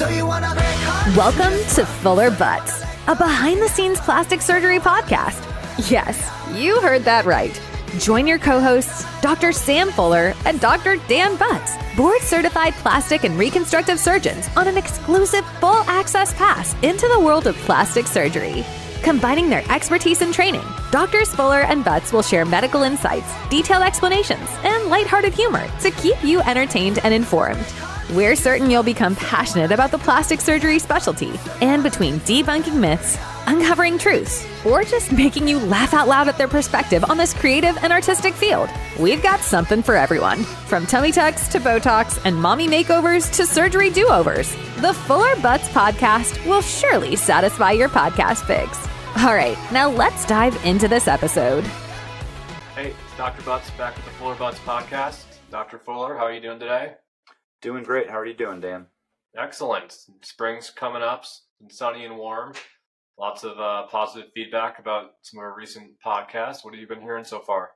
So you wanna break hearts? Welcome to Fuller Butz, a behind-the-scenes plastic surgery podcast. Yes, you heard that right. Join your co-hosts, Dr. Sam Fuller and Dr. Dan Butz, board-certified plastic and reconstructive surgeons, on an exclusive full-access pass into the world of plastic surgery. Combining their expertise and training, Drs. Fuller and Butz will share medical insights, detailed explanations, and lighthearted humor to keep you entertained and informed. We're certain you'll become passionate about the plastic surgery specialty, and between debunking myths, uncovering truths, or just making you laugh out loud at their perspective on this creative and artistic field, we've got something for everyone. From tummy tucks to Botox and mommy makeovers to surgery do-overs, the Fuller Butz podcast will surely satisfy your podcast fix. All right, now let's dive into this episode. Hey, it's Dr. Butz back with the Fuller Butz podcast. Dr. Fuller, how are you doing today? Doing great. How are you doing, Dan? Excellent. Spring's coming up, it's sunny and warm. Lots of positive feedback about some of our recent podcasts. What have you been hearing so far?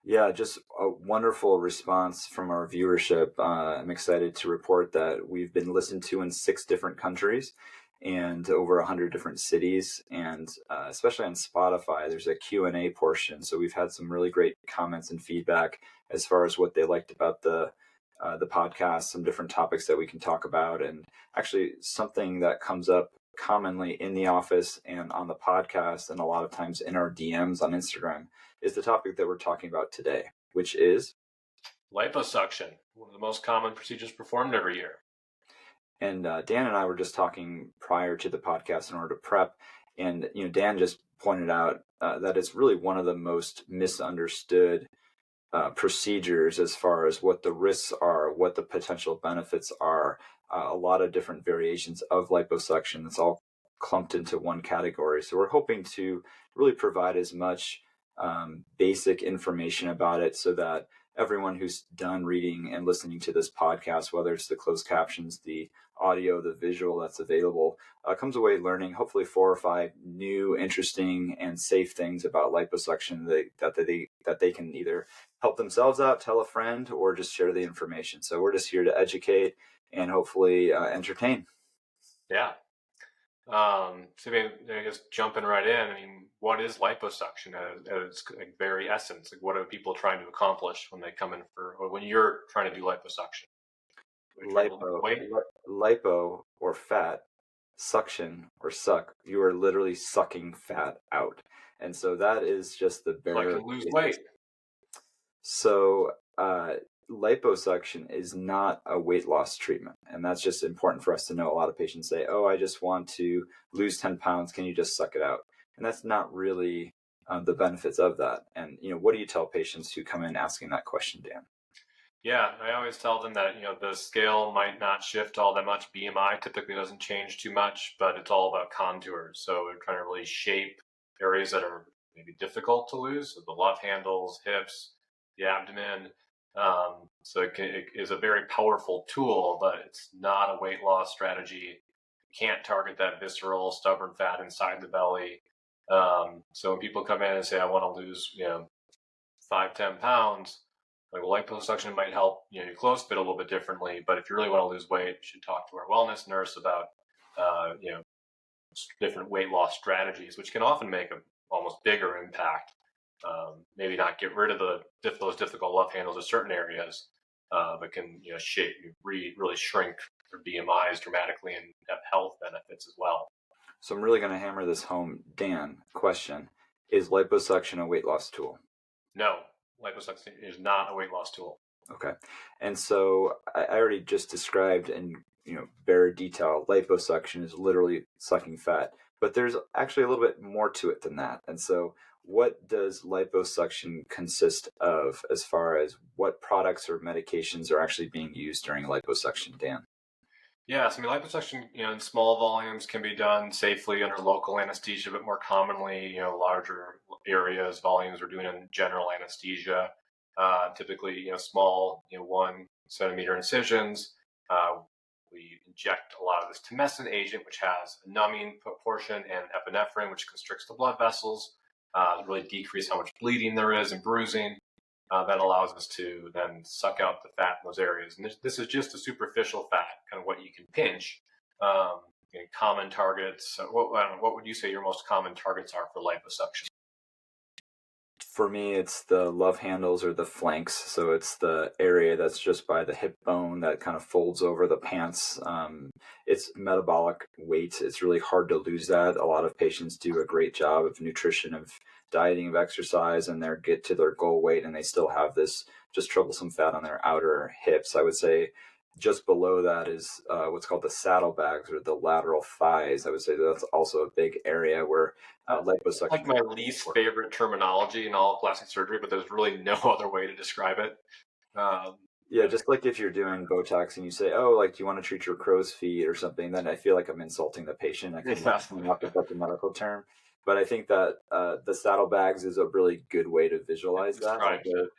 Yeah, just a wonderful response from our viewership. I'm excited to report that we've been listened to in 6 different countries and over 100 different cities. And especially on Spotify, there's a Q&A portion. So we've had some really great comments and feedback as far as what they liked about the podcast, some different topics that we can talk about. And actually something that comes up commonly in the office and on the podcast, and a lot of times in our DMs on Instagram, is the topic that we're talking about today, which is liposuction, one of the most common procedures performed every year. And Dan and I were just talking prior to the podcast in order to prep, and Dan just pointed out that it's really one of the most misunderstood procedures as far as what the risks are, what the potential benefits are. A lot of different variations of liposuction. It's all clumped into one category. So we're hoping to really provide as much basic information about it so that everyone who's done reading and listening to this podcast, whether it's the closed captions, the audio, the visual that's available, comes away learning hopefully 4 or 5 new, interesting, and safe things about liposuction that they can either help themselves out, tell a friend, or just share the information. So we're just here to educate and hopefully entertain. Yeah. So maybe I guess jumping right in, I mean, what is liposuction at its very essence? Like, what are people trying to accomplish when they come in or when you're trying to do liposuction? Lipo or fat, suction or suck, you are literally sucking fat out. And so that is just the bare... Like to lose weight. So liposuction is not a weight loss treatment. And that's just important for us to know. A lot of patients say, oh, I just want to lose 10 pounds. Can you just suck it out? And that's not really the benefits of that. And, what do you tell patients who come in asking that question, Dan? Yeah, I always tell them that, the scale might not shift all that much. BMI typically doesn't change too much, but it's all about contours. So we're trying to really shape areas that are maybe difficult to lose. So the love handles, hips, the abdomen. So it is a very powerful tool, but it's not a weight loss strategy. You can't target that visceral, stubborn fat inside the belly. So when people come in and say, I want to lose, 5-10 pounds, like, well, liposuction might help, your clothes fit a little bit differently. But if you really want to lose weight, you should talk to our wellness nurse about, different weight loss strategies, which can often make an almost bigger impact. Maybe not get rid of those difficult love handles in certain areas, but can really shrink their BMIs dramatically and have health benefits as well. So I'm really going to hammer this home. Dan, question: is liposuction a weight loss tool? No, liposuction is not a weight loss tool. Okay, and so I already just described in bare detail. Liposuction is literally sucking fat, but there's actually a little bit more to it than that. And so, what does liposuction consist of as far as what products or medications are actually being used during liposuction, Dan? Yes, liposuction, in small volumes can be done safely under local anesthesia, but more commonly, larger areas, volumes we're doing in general anesthesia. Typically, small, 1 centimeter incisions. We inject a lot of this tumescent agent, which has a numbing portion, and epinephrine, which constricts the blood vessels. Really decrease how much bleeding there is and bruising. That allows us to then suck out the fat in those areas. And this is just a superficial fat, kind of what you can pinch. Common targets. What would you say your most common targets are for liposuction? For me, it's the love handles or the flanks. So it's the area that's just by the hip bone that kind of folds over the pants. It's metabolic weight. It's really hard to lose that. A lot of patients do a great job of nutrition, of dieting, of exercise, and they get to their goal weight and they still have this just troublesome fat on their outer hips. I would say just below that is what's called the saddlebags or the lateral thighs. I would say that's also a big area where It's like liposuction. my least favorite terminology in all of plastic surgery, but there's really no other way to describe it. Yeah, just like if you're doing Botox and you say, "Oh, like, do you want to treat your crow's feet or something?" Then I feel like I'm insulting the patient. I can not if that's a medical term, but I think that the saddlebags is a really good way to visualize that. Describes it.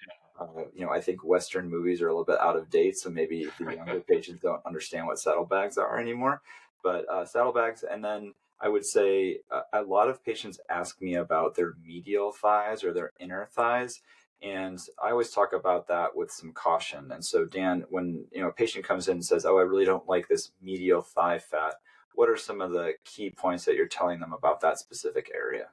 I think Western movies are a little bit out of date, so maybe the younger patients don't understand what saddlebags are anymore. But saddlebags, and then I would say a lot of patients ask me about their medial thighs or their inner thighs. And I always talk about that with some caution. And so, Dan, when a patient comes in and says, "Oh, I really don't like this medial thigh fat," what are some of the key points that you're telling them about that specific area?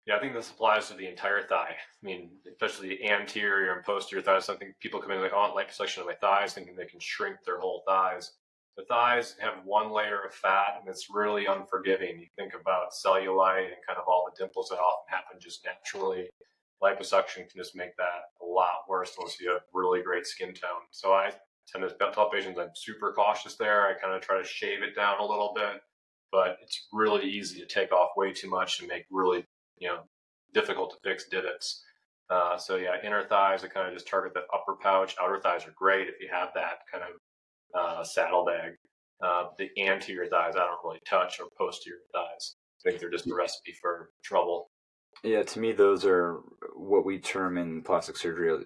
Yeah, I think this applies to the entire thigh. I mean, especially the anterior and posterior thighs. I think people come in like, "Oh, I want liposuction of my thighs," thinking they can shrink their whole thighs. The thighs have one layer of fat, and it's really unforgiving. You think about cellulite and kind of all the dimples that often happen just naturally. Liposuction can just make that a lot worse unless you have really great skin tone. So I tend to tell patients I'm super cautious there. I kind of try to shave it down a little bit, but it's really easy to take off way too much and make really, difficult to fix divots. So yeah, inner thighs, I kind of just target the upper pouch. Outer thighs are great if you have that kind of saddlebag. The anterior thighs, I don't really touch, or posterior thighs. I think they're just a recipe for trouble. Yeah, to me, those are what we term in plastic surgery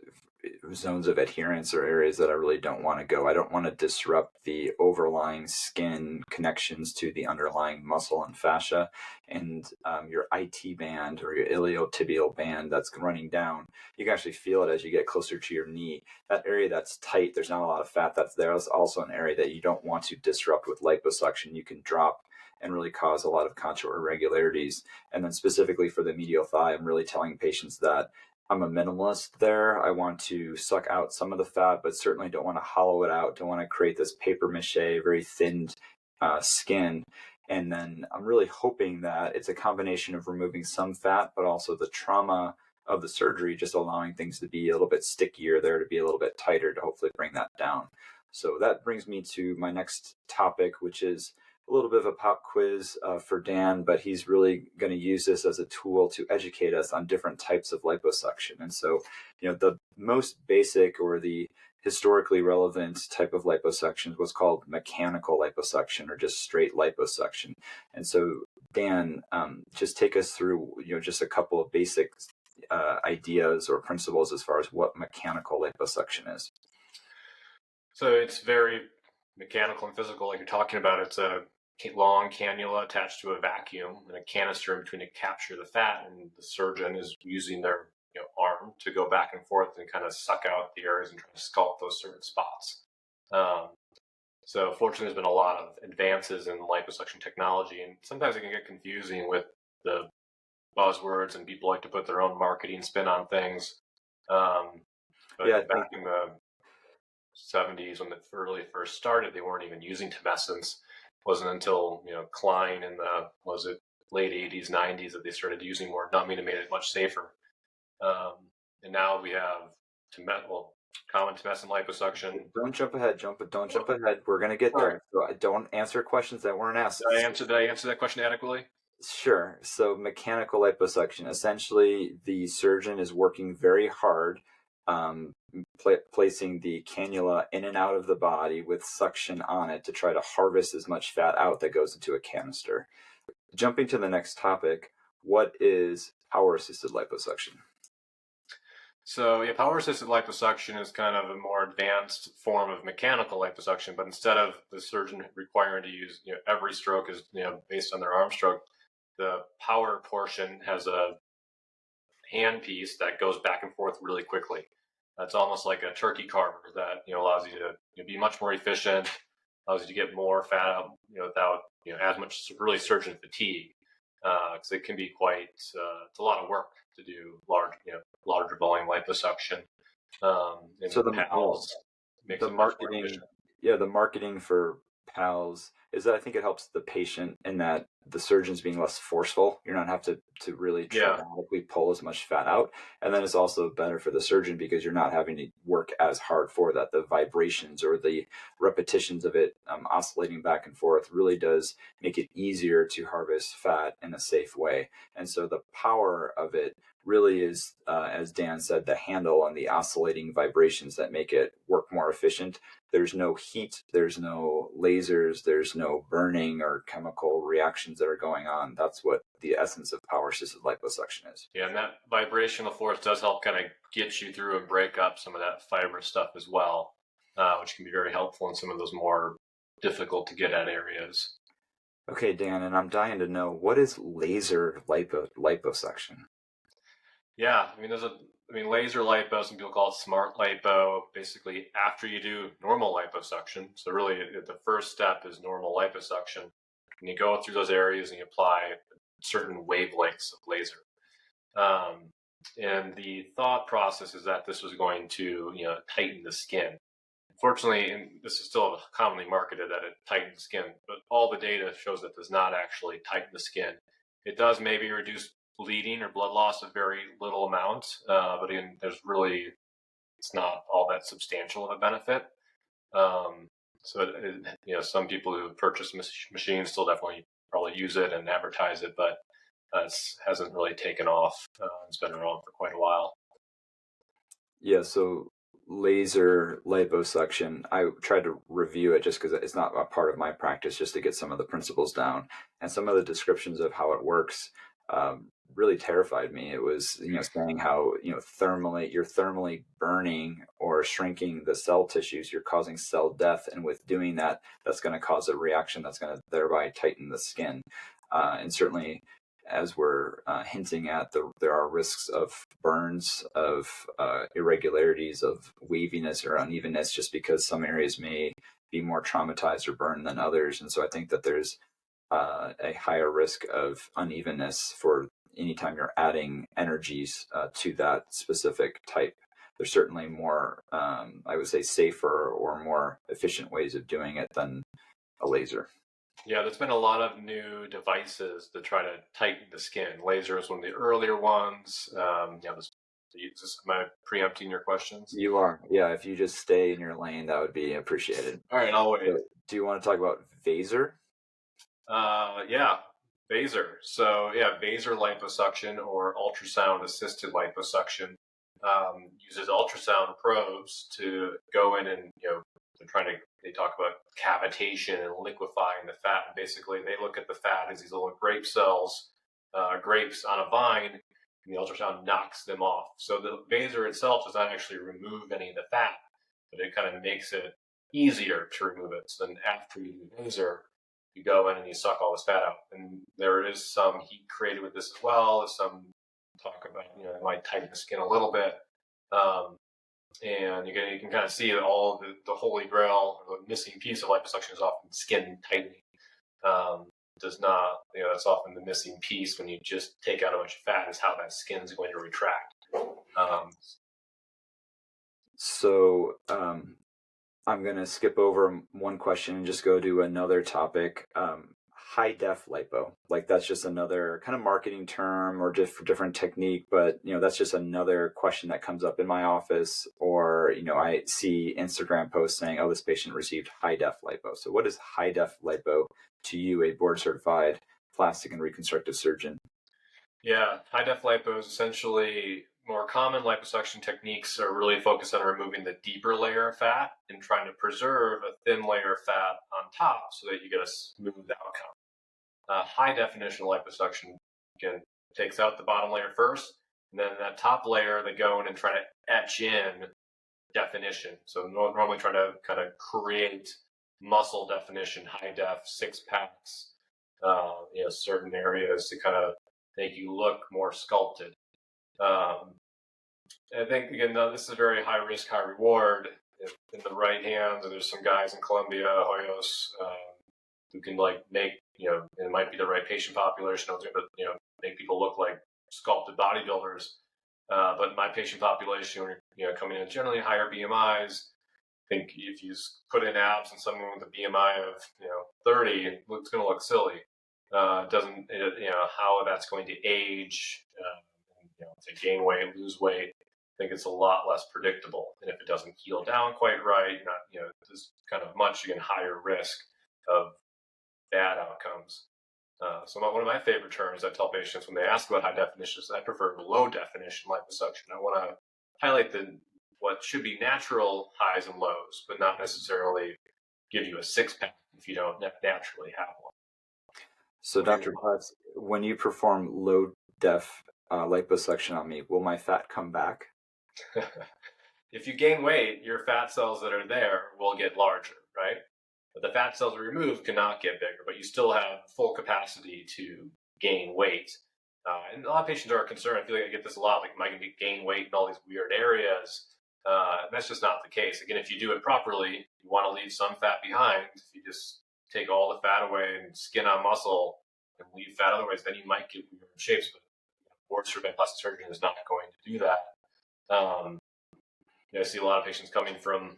zones of adherence or areas that I really don't want to go. I don't want to disrupt the overlying skin connections to the underlying muscle and fascia. And your IT band or your iliotibial band that's running down, you can actually feel it as you get closer to your knee. That area that's tight, there's not a lot of fat that's there. That's also an area that you don't want to disrupt with liposuction. You can drop and really cause a lot of contour irregularities. And then specifically for the medial thigh, I'm really telling patients that I'm a minimalist there. I want to suck out some of the fat, but certainly don't want to hollow it out. Don't want to create this paper mache, very thinned skin. And then I'm really hoping that it's a combination of removing some fat, but also the trauma of the surgery, just allowing things to be a little bit stickier there, to be a little bit tighter, to hopefully bring that down. So that brings me to my next topic, which is a little bit of a pop quiz for Dan, but he's really going to use this as a tool to educate us on different types of liposuction. And so, the most basic or the historically relevant type of liposuction is what's called mechanical liposuction or just straight liposuction. And so, Dan, just take us through, just a couple of basic ideas or principles as far as what mechanical liposuction is. So it's very mechanical and physical, like you're talking about. It's a long cannula attached to a vacuum and a canister in between to capture the fat, and the surgeon is using their arm to go back and forth and kind of suck out the areas and try to sculpt those certain spots. So fortunately, there's been a lot of advances in liposuction technology, and sometimes it can get confusing with the buzzwords, and people like to put their own marketing spin on things. But back in the 70s, when it really first started, they weren't even using tumescence. It wasn't until Klein in the late 80s, 90s that they started using more numbing and made it much safer. And now we have common tumescent liposuction. Don't jump ahead. Don't jump ahead. We're gonna get there. So I don't answer questions that weren't asked. Did I answer that question adequately? Sure. So mechanical liposuction, essentially the surgeon is working very hard placing the cannula in and out of the body with suction on it to try to harvest as much fat out that goes into a canister. Jumping to the next topic, what is power-assisted liposuction? So power-assisted liposuction is kind of a more advanced form of mechanical liposuction, but instead of the surgeon requiring to use every stroke is based on their arm stroke, the power portion has a hand piece that goes back and forth really quickly. That's almost like a turkey carver that allows you to be much more efficient. allows you to get more fat out, without as much really surgeon fatigue, because it can be quite it's a lot of work to do larger volume liposuction. And So PALS makes the it much more marketing, efficient. yeah, the marketing for PALS is that I think it helps the patient in that the surgeon's being less forceful. You're not have to really Yeah, dramatically pull as much fat out. And then it's also better for the surgeon because you're not having to work as hard for that. The vibrations or the repetitions of it oscillating back and forth really does make it easier to harvest fat in a safe way. And so the power of it really is, as Dan said, the handle and the oscillating vibrations that make it work more efficient. There's no heat, there's no lasers, there's no burning or chemical reactions that are going on. That's what the essence of power assisted liposuction is. yeah, and that vibrational force does help kind of get you through and break up some of that fibrous stuff as well, which can be very helpful in some of those more difficult to get at areas. Okay, Dan, and I'm dying to know, what is laser liposuction? Yeah, laser lipo, some people call it smart lipo. Basically, after you do normal liposuction, so really the first step is normal liposuction, and you go through those areas and you apply certain wavelengths of laser. And the thought process is that this was going to, tighten the skin. Unfortunately, and this is still commonly marketed that it tightens the skin, but all the data shows that it does not actually tighten the skin. It does maybe reduce bleeding or blood loss a very little amount, but again, it's not all that substantial of a benefit. Some people who purchase machines still definitely probably use it and advertise it, but it hasn't really taken off. It's been around for quite a while. Yeah, so laser liposuction, I tried to review it just because it's not a part of my practice, just to get some of the principles down. And some of the descriptions of how it works really terrified me. It was, saying how, you're thermally burning or shrinking the cell tissues, you're causing cell death. And with doing that, that's going to cause a reaction that's going to thereby tighten the skin. And certainly, as we're hinting at, there are risks of burns, of irregularities, of waviness or unevenness, just because some areas may be more traumatized or burned than others. And so I think that there's a higher risk of unevenness for anytime you're adding energies to that specific type. There's certainly more, I would say, safer or more efficient ways of doing it than a laser. Yeah, there's been a lot of new devices to try to tighten the skin. Laser is one of the earlier ones. Am I preempting your questions? You are. Yeah, if you just stay in your lane, that would be appreciated. All right, I'll wait. So, do you want to talk about Vaser? Yeah, Vaser. So yeah, Vaser liposuction or ultrasound assisted liposuction uses ultrasound probes to go in and they talk about cavitation and liquefying the fat. And basically, they look at the fat as these little grape cells, grapes on a vine, and the ultrasound knocks them off. So the Vaser itself does not actually remove any of the fat, but it kind of makes it easier to remove it. So then after you do Vaser, you go in and you suck all this fat out. And there is some heat created with this as well. There's some talk about, it might tighten the skin a little bit. And you can kind of see that all the holy grail, or the missing piece of liposuction is often skin tightening. Does not, that's often the missing piece when you just take out a bunch of fat, is how that skin is going to retract. I'm going to skip over one question and just go to another topic. High def lipo, like that's just another kind of marketing term or different technique, but that's just another question that comes up in my office, or I see Instagram posts saying, oh, this patient received high def lipo. So what is high def lipo to you, a board certified plastic and reconstructive surgeon? Yeah, high def lipo is essentially, more common liposuction techniques are really focused on removing the deeper layer of fat and trying to preserve a thin layer of fat on top so that you get a smooth outcome. High definition liposuction, again, takes out the bottom layer first, and then that top layer they go in and try to etch in definition. So normally trying to kind of create muscle definition, high def, six packs, certain areas to kind of make you look more sculpted. I think, again, this is a very high risk, high reward. in the right hands. And there's some guys in Colombia, Hoyos, who can make, it might be the right patient population, but make people look like sculpted bodybuilders. But my patient population, coming in generally higher BMIs. I think if you put in abs in someone with a BMI of 30, it's going to look silly. Doesn't how that's going to age, to gain weight, lose weight. I think it's a lot less predictable, and if it doesn't heal down quite right, there's kind of much again higher risk of bad outcomes. So one of my favorite terms I tell patients when they ask about high definition is I prefer low definition liposuction. I want to highlight what should be natural highs and lows, but not necessarily give you a six-pack if you don't naturally have one. So, Dr. Butz, when you perform low def liposuction on me, will my fat come back? If you gain weight, your fat cells that are there will get larger, right? But the fat cells removed cannot get bigger, but you still have full capacity to gain weight. And a lot of patients are concerned. I feel like I get this a lot. Like, am I going to gain weight in all these weird areas? That's just not the case. Again, if you do it properly, you want to leave some fat behind. If you just take all the fat away and skin on muscle and leave fat otherwise, then you might get weird shapes. But board-certified plastic surgeon is not going to do that. I see a lot of patients coming from,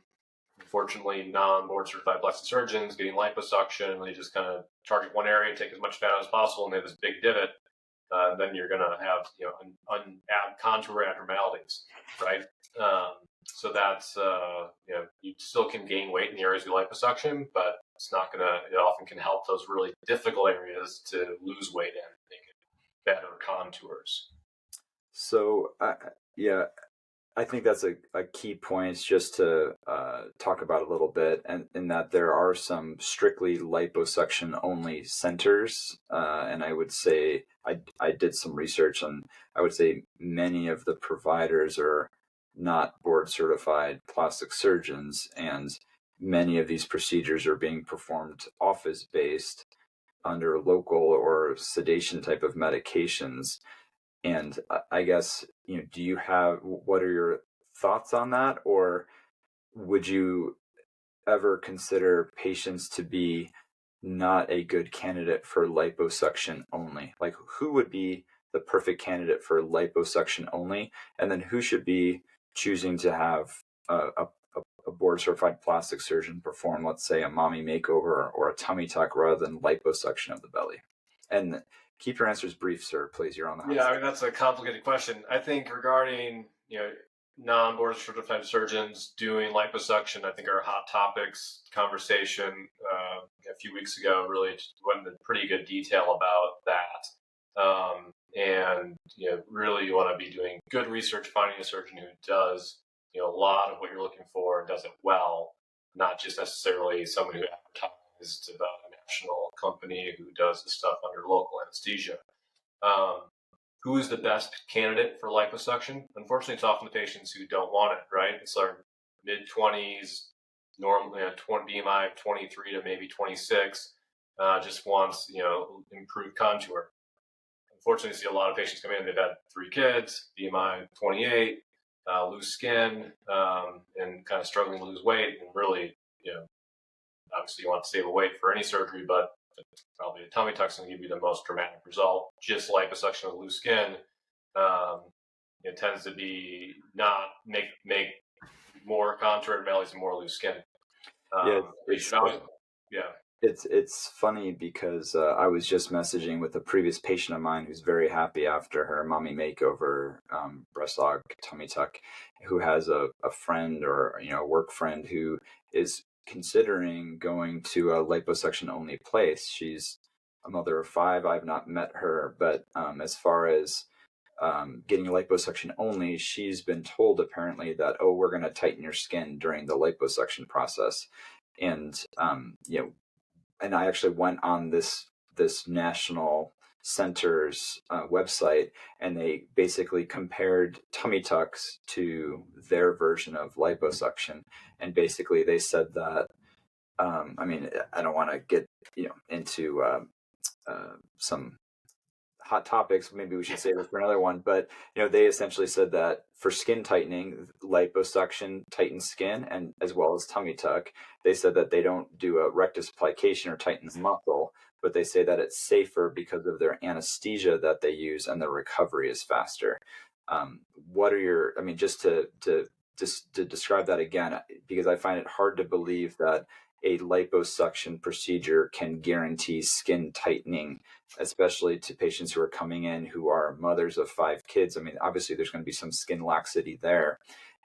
unfortunately, non-board-certified plastic surgeons getting liposuction, and they just kind of target one area, take as much fat as possible, and they have this big divot. Then you're going to have contour abnormalities, right? So that's you still can gain weight in the areas of liposuction, but it's not going to. It often can help those really difficult areas to lose weight in, make it better contours. So I think that's a key point just to talk about a little bit, and in that there are some strictly liposuction only centers, and I would say I did some research, and I would say many of the providers are not board certified plastic surgeons, and many of these procedures are being performed office based under local or sedation type of medications. And I guess, what are your thoughts on that? Or would you ever consider patients to be not a good candidate for liposuction only? Like, who would be the perfect candidate for liposuction only? And then who should be choosing to have a board certified plastic surgeon perform, let's say, a mommy makeover or a tummy tuck rather than liposuction of the belly? And keep your answers brief, sir, please. You're on the hot seat. That's a complicated question. I think regarding non-board certified surgeons doing liposuction, I think our hot topics conversation a few weeks ago really went into pretty good detail about that. And really you want to be doing good research, finding a surgeon who does a lot of what you're looking for and does it well, not just necessarily someone who advertised about a national company who does the stuff under local anesthesia. Who is the best candidate for liposuction? Unfortunately, it's often the patients who don't want it, right? It's our mid-20s, normally BMI of 23 to maybe 26, just wants, improved contour. Unfortunately, I see a lot of patients come in, they've had 3 kids, BMI 28, loose skin, and kind of struggling to lose weight, and really, obviously you want to save weight for any surgery, but probably a tummy tuck's going to give you the most dramatic result. Just liposuction with loose skin, it tends to be not make more contour bellies and more loose skin. It's funny because I was just messaging with a previous patient of mine who's very happy after her mommy makeover, breast aug, tummy tuck, who has a friend or a work friend who is considering going to a liposuction only place. She's a mother of 5. I've not met her, but as far as getting liposuction only, she's been told apparently that, we're going to tighten your skin during the liposuction process. And and I actually went on this national center's website, and they basically compared tummy tucks to their version of liposuction. And basically they said that, I don't want to get into some hot topics. Maybe we should save it for another one. But they essentially said that for skin tightening, liposuction tightens skin, and as well as tummy tuck. They said that they don't do a rectus plication or tighten the muscle, but they say that it's safer because of their anesthesia that they use, and the recovery is faster. What are your? I mean, just to describe that again, because I find it hard to believe that a liposuction procedure can guarantee skin tightening, especially to patients who are coming in who are mothers of 5 kids. I mean, obviously there's going to be some skin laxity there.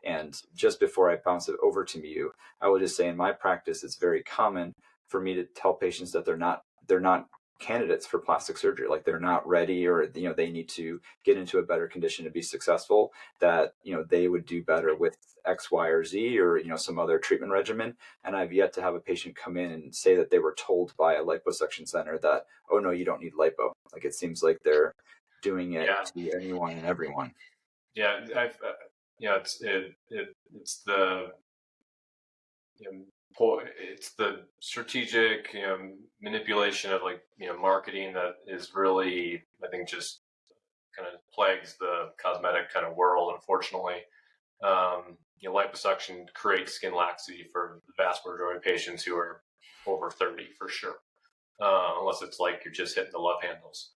And just before I bounce it over to you, I will just say in my practice, it's very common for me to tell patients that they're not candidates for plastic surgery, like they're not ready, or they need to get into a better condition to be successful, that they would do better with X, Y, or Z, or some other treatment regimen. And I've yet to have a patient come in and say that they were told by a liposuction center that, oh no, you don't need lipo. Like, it seems like they're doing it to anyone and everyone. Yeah, it's the it's the strategic manipulation of marketing that is really, I think, just kind of plagues the cosmetic kind of world, unfortunately. Liposuction creates skin laxity for the vast majority of patients who are over 30 for sure, unless it's like you're just hitting the love handles.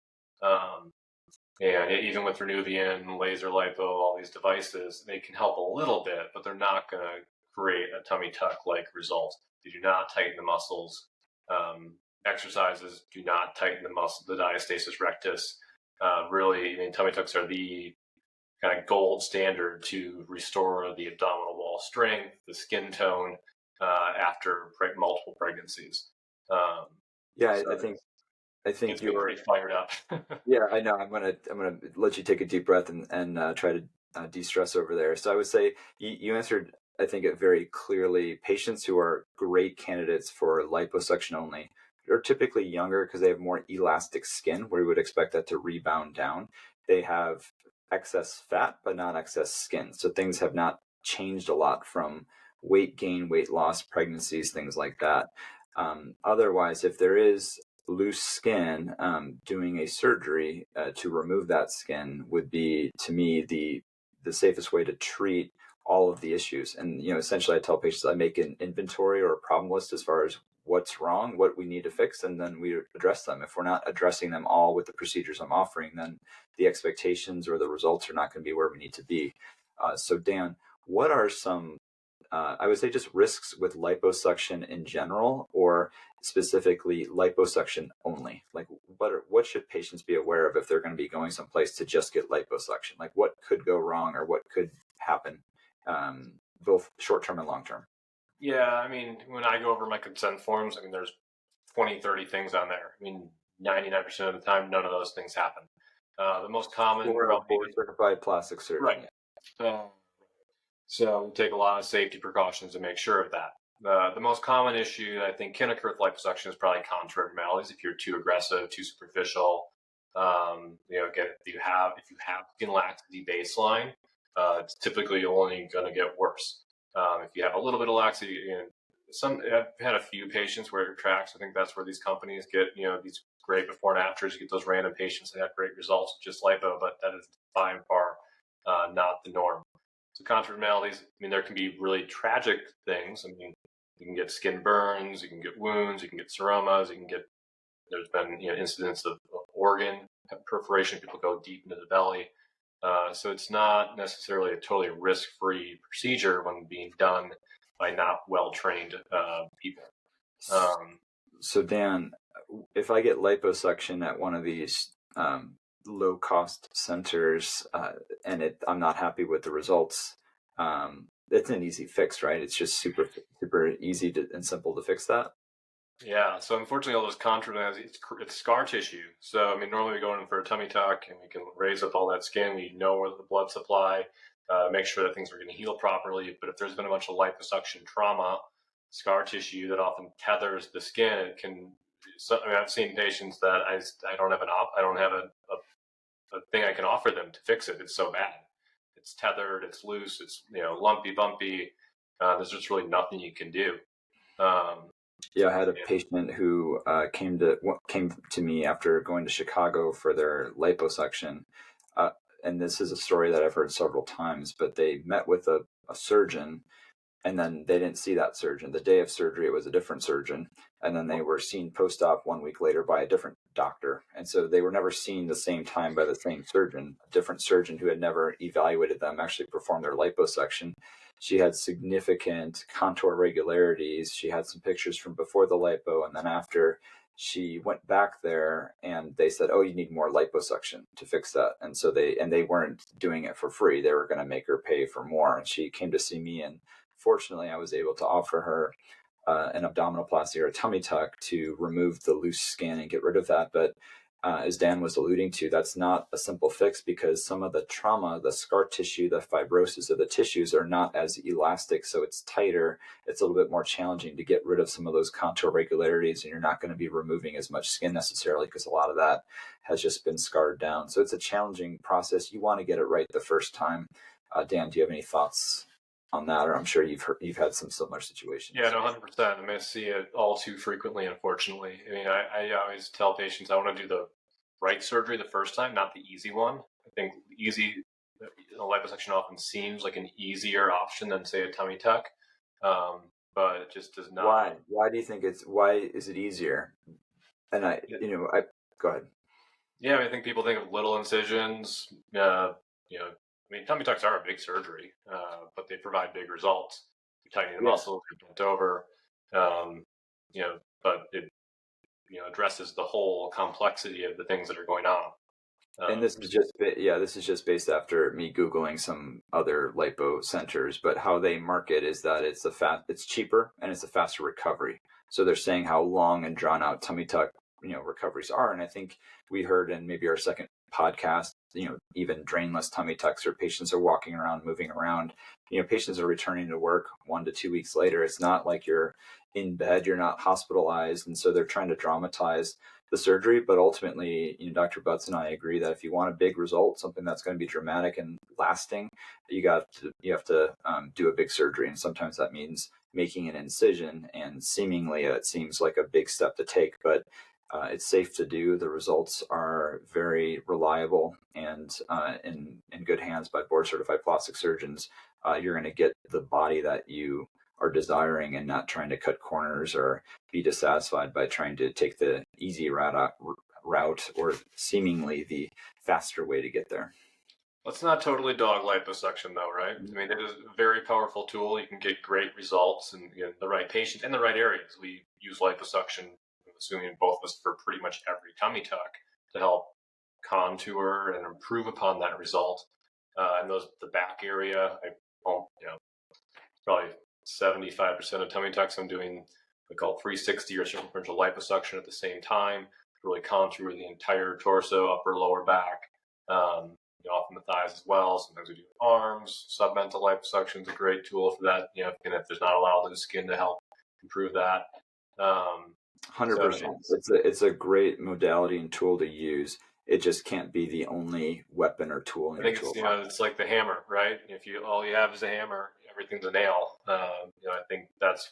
And even with Renuvion, laser lipo, all these devices, they can help a little bit, but they're not going to create a tummy tuck-like result. They do not tighten the muscles. Exercises do not tighten the muscle, the diastasis rectus. Really, I mean, tummy tucks are the kind of gold standard to restore the abdominal wall strength, the skin tone after multiple pregnancies. I think you're pretty fired up. Yeah, I know. I'm gonna let you take a deep breath and try to de-stress over there. So I would say you answered, I think, it very clearly. Patients who are great candidates for liposuction only are typically younger because they have more elastic skin, where we would expect that to rebound down. They have excess fat, but not excess skin. So things have not changed a lot from weight gain, weight loss, pregnancies, things like that. Otherwise, if there is loose skin, doing a surgery to remove that skin would be, to me, the safest way to treat all of the issues. And essentially, I tell patients, I make an inventory or a problem list as far as what's wrong, what we need to fix, and then we address them. If we're not addressing them all with the procedures I'm offering, then the expectations or the results are not going to be where we need to be. So Dan, what are some I would say just risks with liposuction in general, or specifically liposuction only? Like, what should patients be aware of if they're going to be going someplace to just get liposuction? Like, what could go wrong, or what could happen, both short-term and long-term? Yeah, I mean, when I go over my consent forms, I mean, there's 20, 30 things on there. I mean, 99% of the time, none of those things happen. The most common... certified plastic surgeon. Right. So we take a lot of safety precautions to make sure of that. The most common issue that I think can occur with liposuction is probably contour abnormalities. If you're too aggressive, too superficial, again, if you have skin laxity baseline, it's typically only going to get worse. If you have a little bit of laxity, I've had a few patients where it retracts. I think that's where these companies get, these great before and afters. You get those random patients that have great results with just lipo, but that is by and far not the norm. So contour abnormalities, I mean, there can be really tragic things. I mean, you can get skin burns, you can get wounds, you can get seromas, there's been incidents of organ perforation. People go deep into the belly. So it's not necessarily a totally risk-free procedure when being done by not well-trained people. So Dan, if I get liposuction at one of these low-cost centers and I'm not happy with the results, it's an easy fix, right? It's just super easy and simple to fix that. Yeah, so unfortunately, all those contour abnormalities, it's scar tissue. So, I mean, normally we go in for a tummy tuck and we can raise up all that skin. We know where the blood supply, make sure that things are going to heal properly. But if there's been a bunch of liposuction trauma, scar tissue that often tethers the skin, it can. So, I mean, I've seen patients that I don't have a thing I can offer them to fix it. It's so bad. It's tethered. It's loose. It's lumpy, bumpy. There's just really nothing you can do. Yeah, I had a patient who came to me after going to Chicago for their liposuction, uh, and this is a story that I've heard several times. But they met with a surgeon, and then they didn't see that surgeon. The day of surgery, it was a different surgeon, and then they were seen post-op 1 week later by a different doctor. And so they were never seen the same time by the same surgeon. A different surgeon who had never evaluated them actually performed their liposuction. She had significant contour regularities. She had some pictures from before the lipo and then after. She went back there and they said, "Oh, you need more liposuction to fix that." And so they weren't doing it for free. They were going to make her pay for more. And she came to see me, and fortunately, I was able to offer her an abdominoplasty or a tummy tuck to remove the loose skin and get rid of that. But as Dan was alluding to, that's not a simple fix because some of the trauma, the scar tissue, the fibrosis of the tissues are not as elastic. So it's tighter. It's a little bit more challenging to get rid of some of those contour regularities. And you're not going to be removing as much skin necessarily because a lot of that has just been scarred down. So it's a challenging process. You want to get it right the first time. Dan, do you have any thoughts on that? Or I'm sure you've had some similar situations. Yeah, no, 100%. I mean, I see it all too frequently, unfortunately. I mean, I always tell patients I want to do the right surgery the first time, not the easy one. I think liposuction often seems like an easier option than, say, a tummy tuck, but it just does not. Why? Why is it easier? And go ahead. Yeah, I mean, I think people think of little incisions. I mean, tummy tucks are a big surgery, but they provide big results. You tighten the muscles, you bent over, but it addresses the whole complexity of the things that are going on. And this is just based after me Googling some other lipo centers, but how they market is that it's cheaper and it's a faster recovery. So they're saying how long and drawn out tummy tuck, recoveries are. And I think we heard in maybe our second podcast, even drainless tummy tucks or patients are walking around, moving around, patients are returning to work 1 to 2 weeks later. It's not like you're in bed, you're not hospitalized. And so they're trying to dramatize the surgery, but ultimately, Dr. Butz and I agree that if you want a big result, something that's going to be dramatic and lasting, you have to do a big surgery. And sometimes that means making an incision, and seemingly it seems like a big step to take, but it's safe to do. The results are very reliable, and in good hands by board certified plastic surgeons, you're going to get the body that you are desiring and not trying to cut corners or be dissatisfied by trying to take the easy route or seemingly the faster way to get there. Let's not totally dog liposuction though, right? I mean, it is a very powerful tool. You can get great results in the right patient in the right areas. We use liposuction, I'm assuming both of us, for pretty much every tummy tuck to help contour and improve upon that result. And the back area, probably 75% of tummy tucks I'm doing, we call 360 or circumferential liposuction at the same time, to really contour the entire torso, upper, lower back, often the thighs as well. Sometimes we do arms. Submental liposuction is a great tool for that, and if there's not a lot of loose skin to help improve that. 100%. It's a great modality and tool to use. It just can't be the only weapon or tool in your toolbox. It's like the hammer, right? If all you have is a hammer, everything's a nail. I think that's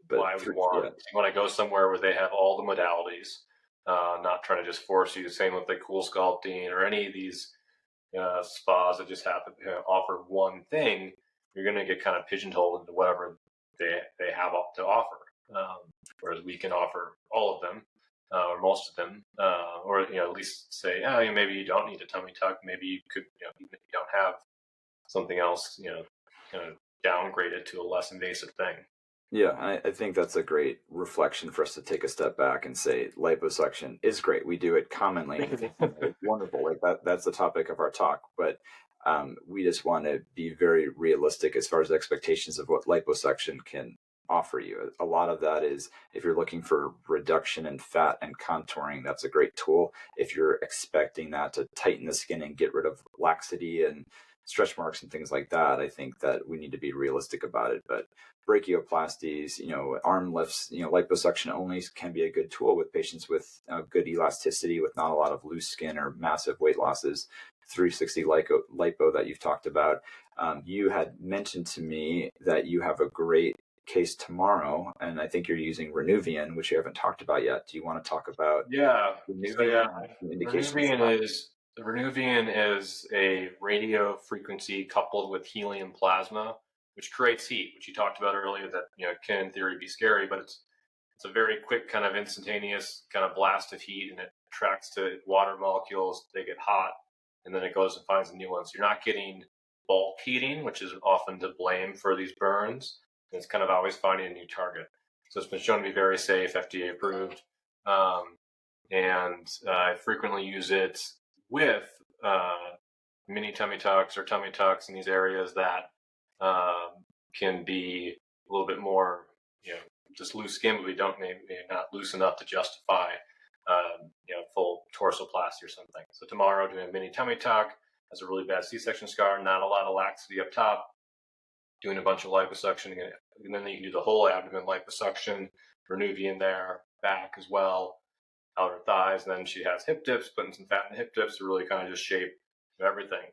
why we want. When I go somewhere where they have all the modalities, not trying to just force you. Same with like Cool Sculpting or any of these spas that just happen to offer one thing, you're going to get kind of pigeonholed into whatever they have to offer. Whereas we can offer all of them. Or most of them, or at least say, maybe you don't need a tummy tuck. Maybe you could, even if you don't have something else, kind of downgrade it to a less invasive thing. Yeah, I think that's a great reflection for us to take a step back and say liposuction is great. We do it commonly. It's wonderful. Like that's the topic of our talk, but we just want to be very realistic as far as expectations of what liposuction can offer you. A lot of that is, if you're looking for reduction in fat and contouring, that's a great tool. If you're expecting that to tighten the skin and get rid of laxity and stretch marks and things like that, I think that we need to be realistic about it. But brachioplasties, arm lifts, liposuction only can be a good tool with patients with good elasticity, with not a lot of loose skin or massive weight losses. 360 lipo that you've talked about. You had mentioned to me that you have a great case tomorrow, and I think you're using Renuvion, which you haven't talked about yet. Do you want to talk about Renuvion and indications? Renuvion is a radio frequency coupled with helium plasma, which creates heat, which you talked about earlier. That can in theory be scary, but it's a very quick kind of instantaneous kind of blast of heat, and it attracts to water molecules. They get hot, and then it goes and finds a new one. So you're not getting bulk heating, which is often to blame for these burns. And it's kind of always finding a new target. So it's been shown to be very safe, FDA approved. And I frequently use it with mini tummy tucks or tummy tucks in these areas that can be a little bit more, just loose skin, but we don't maybe not loose enough to justify, full torsoplasty or something. So tomorrow, doing a mini tummy tuck, has a really bad C-section scar, not a lot of laxity up top, doing a bunch of liposuction, and then you can do the whole abdomen liposuction, Renuvion there, back as well, outer thighs, and then she has hip dips, putting some fat in the hip dips to really kind of just shape everything.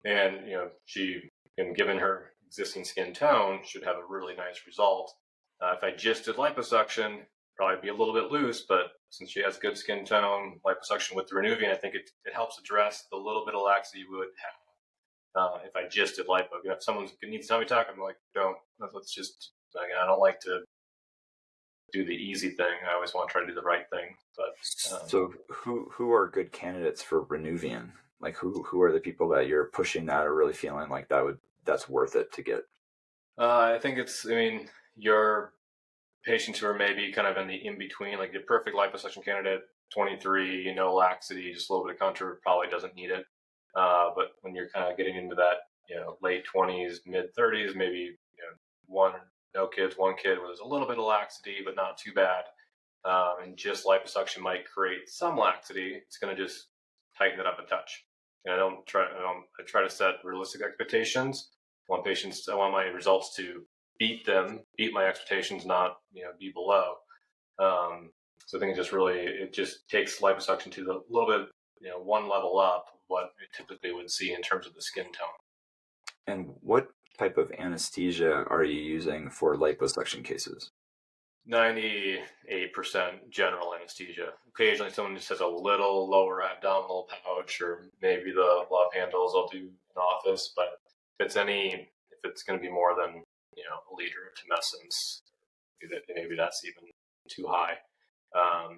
And she, given her existing skin tone, should have a really nice result. If I just did liposuction, probably be a little bit loose, but since she has good skin tone, liposuction with the Renuvion, I think it helps address the little bit of laxity you would have if I just did lipo. If someone needs tummy tuck, I'm like, let's just, I don't like to do the easy thing. I always want to try to do the right thing. But so who are good candidates for Renuvion? Like who are the people that you're pushing that are really feeling like that's worth it to get? I think your patients who are maybe kind of in the in-between, like the perfect liposuction candidate, 23, no laxity, just a little bit of contour, probably doesn't need it. But when you're kind of getting into that, late 20s, mid 30s, maybe one kid where there's a little bit of laxity, but not too bad. And just liposuction might create some laxity. It's going to just tighten it up a touch. And I try to set realistic expectations. I want my results to beat my expectations, not be below. So I think it just takes liposuction to the little bit, one level up what we typically would see in terms of the skin tone. And what type of anesthesia are you using for liposuction cases? 98% general anesthesia. Occasionally someone just has a little lower abdominal pouch, or maybe the love handles I'll do in office, but if it's going to be more than a liter of tumescence, maybe that's even too high. I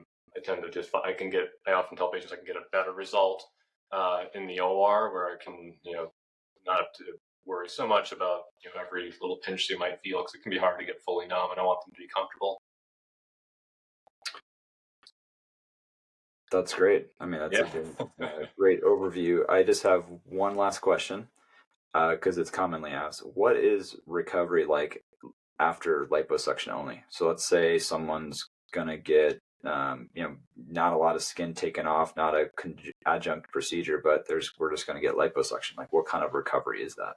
often tell patients I can get a better result in the OR, where I can not have to worry so much about every little pinch they might feel, because it can be hard to get fully numb, and I want them to be comfortable. That's great. That's a great overview. I just have one last question, because it's commonly asked. What is recovery like after liposuction only? So let's say someone's going to get, not a lot of skin taken off, not a adjunct procedure, but we're just going to get liposuction. Like, what kind of recovery is that?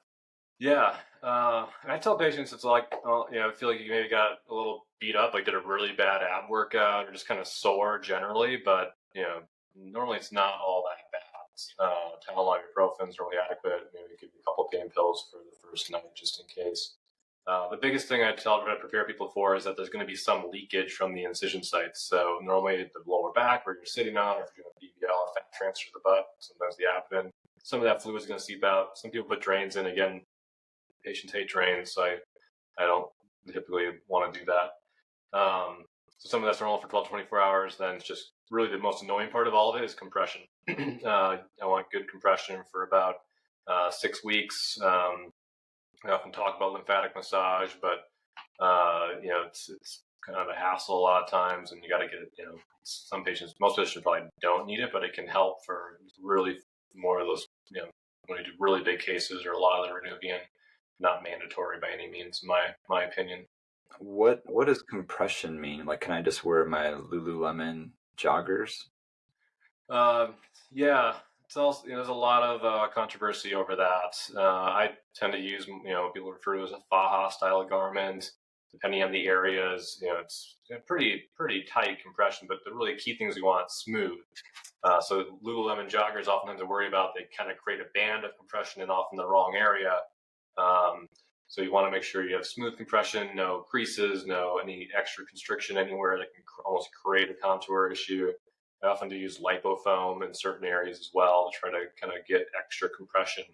Yeah. I tell patients it's like, I feel like you maybe got a little beat up, like did a really bad ab workout, or just kind of sore generally, but normally it's not all that bad. Tylenol, ibuprofen is really adequate. Maybe give you a couple of pain pills for the first night, just in case. The biggest thing I prepare people for is that there's going to be some leakage from the incision sites. So normally the lower back, where you're sitting on, or if you're doing a BBL, or fat transfer to the butt, sometimes the abdomen, some of that fluid is going to seep out. Some people put drains in. Again, patients hate drains, so I don't typically want to do that. So some of that's normal for 12 to 24 hours. Then it's just really the most annoying part of all of it is compression. I want good compression for about 6 weeks. I often talk about lymphatic massage, but it's kind of a hassle a lot of times, and you got to get it. Most patients probably don't need it, but it can help for really more of those. When you do really big cases or a lot of the Renuvion, not mandatory by any means, my opinion. What does compression mean? Like, can I just wear my Lululemon joggers? Yeah. It's also, there's a lot of controversy over that. I tend to use, people refer to as a faja style garment. Depending on the areas, it's pretty tight compression, but the really key things we want smooth. So Lululemon joggers oftentimes I worry about, they kind of create a band of compression and often the wrong area. So you want to make sure you have smooth compression, no creases, no any extra constriction anywhere that can almost create a contour issue. I often do use lipofoam in certain areas as well to try to kind of get extra compression.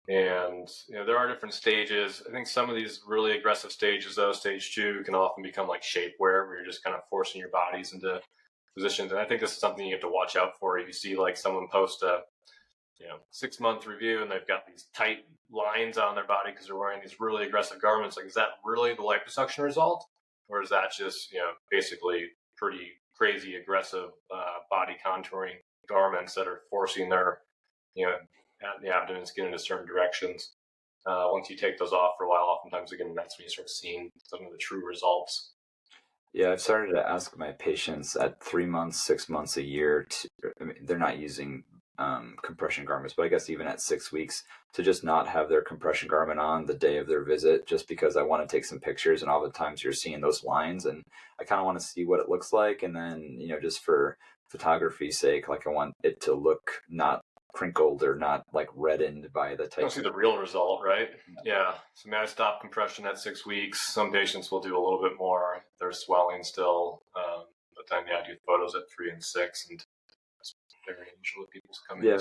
And there are different stages. I think some of these really aggressive stages, though, stage 2, can often become like shapewear, where you're just kind of forcing your bodies into positions. And I think this is something you have to watch out for. If you see like someone post a 6-month review and they've got these tight lines on their body because they're wearing these really aggressive garments, like, is that really the liposuction result, or is that just basically pretty crazy aggressive body contouring garments that are forcing their the abdomen skin into certain directions? Once you take those off for a while, oftentimes again, that's when you start seeing some of the true results. Yeah, I've started to ask my patients at 3 months, 6 months, a year. They're not using compression garments, but I guess even at 6 weeks, to just not have their compression garment on the day of their visit, just because I want to take some pictures, and all the times you're seeing those lines, and I kind of want to see what it looks like, and then just for photography's sake, like I want it to look not crinkled or not like reddened by the type. You don't see the real result, right? Yeah. So I stop compression at 6 weeks. Some patients will do a little bit more. They're swelling still, but then I do photos at 3 and 6, and that's very usually people come in. Yeah,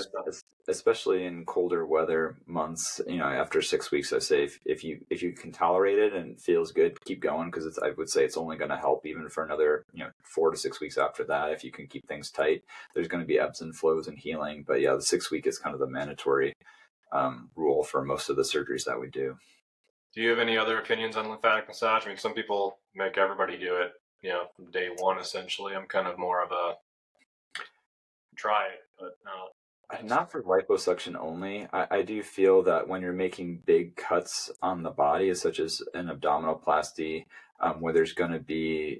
especially in colder weather months. After 6 weeks, I say if you can tolerate it and it feels good, keep going, because I would say it's only going to help even for another 4 to 6 weeks after that. If you can keep things tight, there's going to be ebbs and flows and healing. But yeah, the 6 week is kind of the mandatory rule for most of the surgeries that we do. Do you have any other opinions on lymphatic massage? Some people make everybody do it, from day one. Essentially, I'm kind of more of a try it, but not for liposuction only. I do feel that when you're making big cuts on the body, such as an abdominoplasty, where there's going to be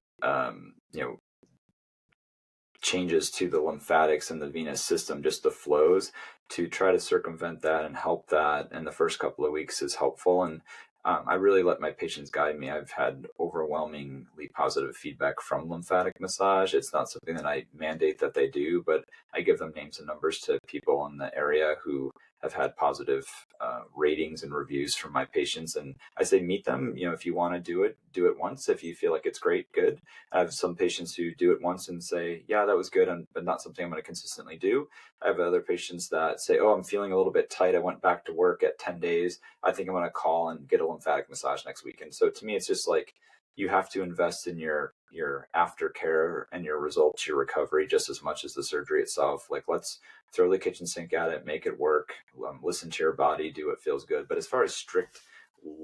changes to the lymphatics and the venous system, just the flows, to try to circumvent that and help that in the first couple of weeks is helpful. And I really let my patients guide me. I've had overwhelmingly positive feedback from lymphatic massage. It's not something that I mandate that they do, but I give them names and numbers to people in the area who have had positive ratings and reviews from my patients. And I say, meet them. If you want to do it once. If you feel like it's great, good. I have some patients who do it once and say, yeah, that was good, but not something I'm going to consistently do. I have other patients that say, oh, I'm feeling a little bit tight. I went back to work at 10 days. I think I'm going to call and get a lymphatic massage next week. And so to me, it's just like, you have to invest in your aftercare and your results, your recovery, just as much as the surgery itself. Like, let's throw the kitchen sink at it, make it work, listen to your body, do what feels good. But as far as strict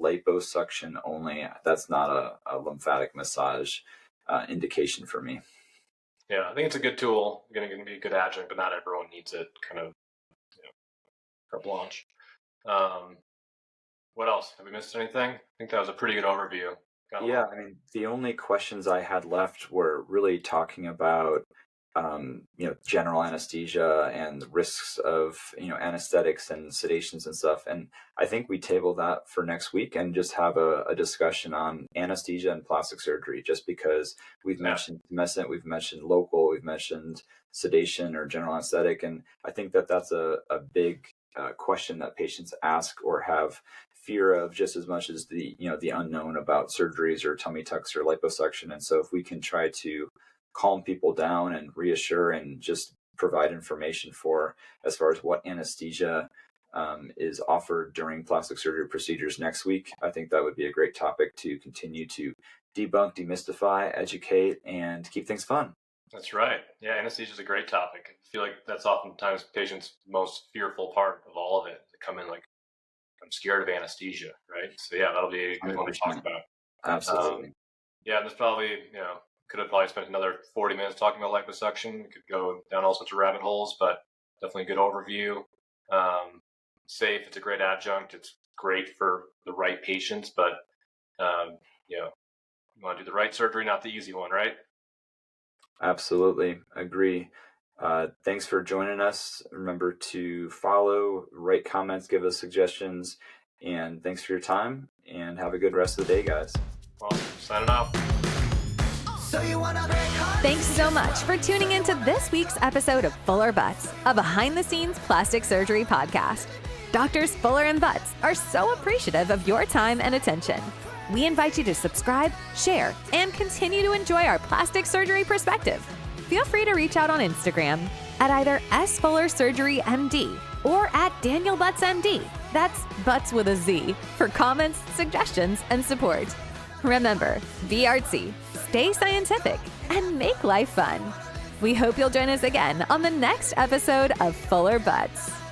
liposuction only, that's not a lymphatic massage indication for me. Yeah, I think it's a good tool. Going to be a good adjunct, but not everyone needs it. Kind of, carte blanche. What else? Have we missed anything? I think that was a pretty good overview. Yeah, the only questions I had left were really talking about, general anesthesia and the risks of, anesthetics and sedations and stuff. And I think we table that for next week and just have a discussion on anesthesia and plastic surgery, just because we've mentioned tumescent, we've mentioned local, we've mentioned sedation or general anesthetic. And I think that's a big question that patients ask or have fear of, just as much as the unknown about surgeries or tummy tucks or liposuction. And so if we can try to calm people down and reassure and just provide information for as far as what anesthesia is offered during plastic surgery procedures next week, I think that would be a great topic to continue to debunk, demystify, educate, and keep things fun. That's right. Yeah, anesthesia is a great topic. I feel like that's oftentimes patients' most fearful part of all of it. They come in like, I'm scared of anesthesia, right? So yeah, that'll be a good one to talk about. Absolutely. Yeah, there's probably, could have probably spent another 40 minutes talking about liposuction. We could go down all sorts of rabbit holes, but definitely a good overview. Safe, it's a great adjunct. It's great for the right patients, but, you want to do the right surgery, not the easy one, right? Absolutely. Agree. Thanks for joining us. Remember to follow, write comments, give us suggestions, and thanks for your time, and have a good rest of the day, guys. Well, signing off. Thanks so much for tuning into this week's episode of Fuller Butts, a behind-the-scenes plastic surgery podcast. Doctors Fuller and Butz are so appreciative of your time and attention. We invite you to subscribe, share, and continue to enjoy our plastic surgery perspective. Feel free to reach out on Instagram at either sfullersurgerymd or at Daniel Butz MD. That's Butz with a Z for comments, suggestions, and support. Remember, be artsy, stay scientific, and make life fun. We hope you'll join us again on the next episode of Fuller Butz.